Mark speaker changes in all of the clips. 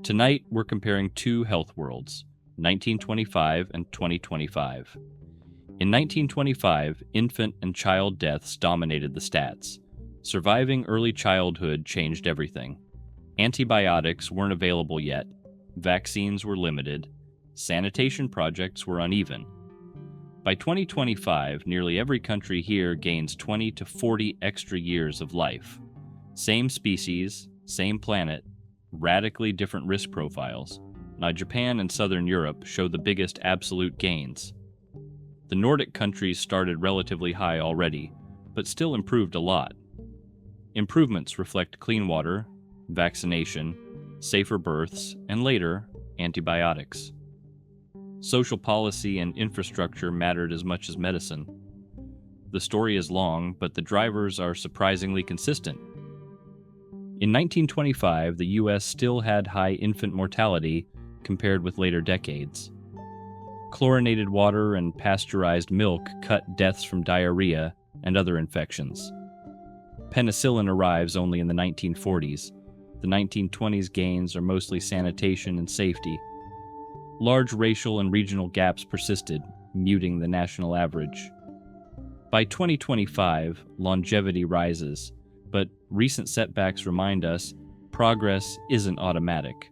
Speaker 1: Tonight, we're comparing two health worlds, 1925 and 2025. In 1925, infant and child deaths dominated the stats. Surviving early childhood changed everything. Antibiotics weren't available yet, vaccines were limited, sanitation projects were uneven. By 2025, nearly every country here gains 20 to 40 extra years of life. Same species, same planet, radically different risk profiles. Now Japan and Southern Europe show the biggest absolute gains. The Nordic countries started relatively high already, but still improved a lot. Improvements reflect clean water, vaccination, safer births, and later, antibiotics. Social policy and infrastructure mattered as much as medicine. The story is long, but the drivers are surprisingly consistent. In 1925, the U.S. still had high infant mortality compared with later decades. Chlorinated water and pasteurized milk cut deaths from diarrhea and other infections. Penicillin arrives only in the 1940s. The 1920s gains are mostly sanitation and safety. Large racial and regional gaps persisted, muting the national average. By 2025, longevity rises, but recent setbacks remind us progress isn't automatic.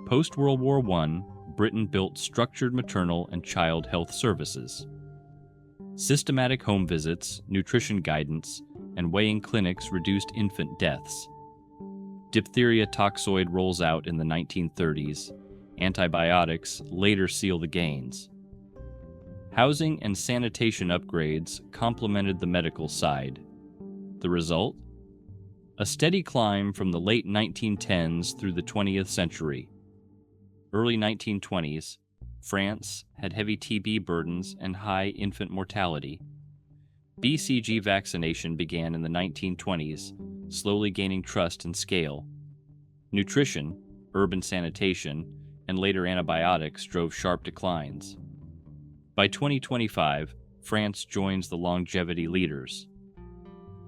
Speaker 1: Post-World War I, Britain built structured maternal and child health services. Systematic home visits, nutrition guidance, and weighing clinics reduced infant deaths. Diphtheria toxoid rolls out in the 1930s. Antibiotics later seal the gains. Housing and sanitation upgrades complemented the medical side. The result? A steady climb from the late 1910s through the 20th century. Early 1920s, France had heavy TB burdens and high infant mortality. BCG vaccination began in the 1920s, slowly gaining trust and scale. Nutrition, urban sanitation, and later antibiotics drove sharp declines. By 2025, France joins the longevity leaders.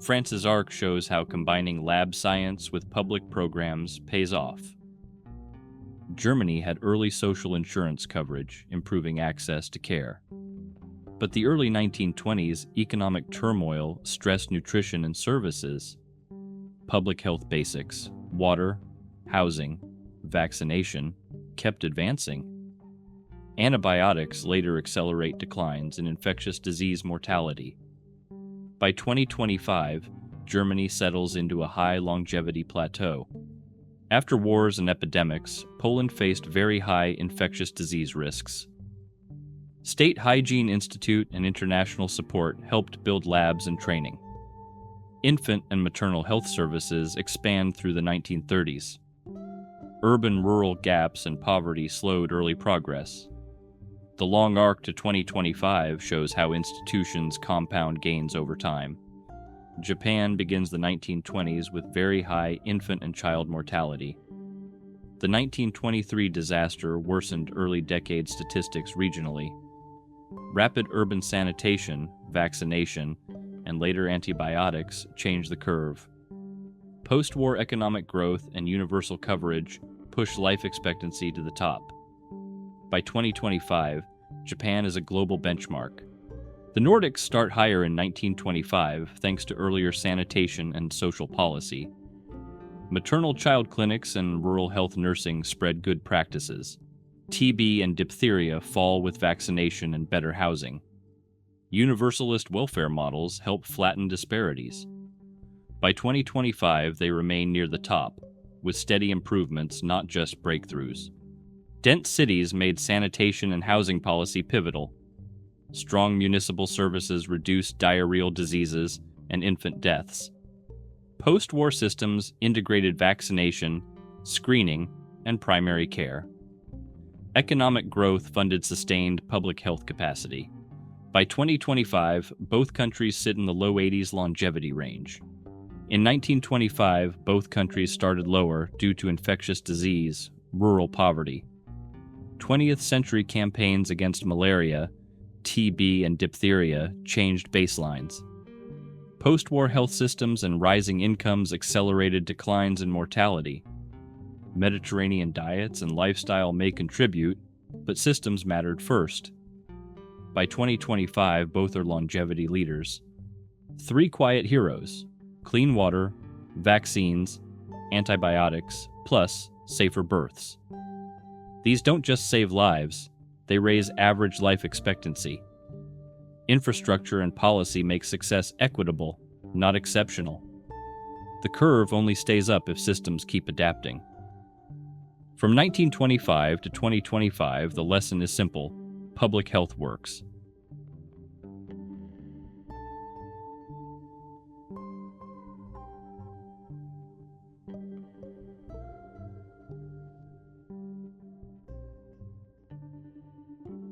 Speaker 1: France's arc shows how combining lab science with public programs pays off. Germany had early social insurance coverage, improving access to care. But the early 1920s economic turmoil stressed nutrition and services. Public health basics, water, housing, vaccination, kept advancing. Antibiotics later accelerate declines in infectious disease mortality. By 2025, Germany settles into a high longevity plateau. After wars and epidemics, Poland faced very high infectious disease risks. State Hygiene Institute and international support helped build labs and training. Infant and maternal health services expand through the 1930s. Urban-rural gaps and poverty slowed early progress. The long arc to 2025 shows how institutions compound gains over time. Japan begins the 1920s with very high infant and child mortality. The 1923 disaster worsened early decade statistics regionally. Rapid urban sanitation, vaccination, and later antibiotics changed the curve. Post-war economic growth and universal coverage pushed life expectancy to the top. By 2025, Japan is a global benchmark. The Nordics start higher in 1925 thanks to earlier sanitation and social policy. Maternal child clinics and rural health nursing spread good practices. TB and diphtheria fall with vaccination and better housing. Universalist welfare models help flatten disparities. By 2025, they remain near the top, with steady improvements, not just breakthroughs. Dense cities made sanitation and housing policy pivotal. Strong municipal services reduced diarrheal diseases and infant deaths. Post-war systems integrated vaccination, screening, and primary care. Economic growth funded sustained public health capacity. By 2025, both countries sit in the low 80s longevity range. In 1925, both countries started lower due to infectious disease, rural poverty. 20th century campaigns against malaria, TB, and diphtheria changed baselines. Post-war health systems and rising incomes accelerated declines in mortality. Mediterranean diets and lifestyle may contribute, but systems mattered first. By 2025, both are longevity leaders. 3 quiet heroes: clean water, vaccines, antibiotics, plus safer births. These don't just save lives, they raise average life expectancy. Infrastructure and policy make success equitable, not exceptional. The curve only stays up if systems keep adapting. From 1925 to 2025, the lesson is simple: public health works.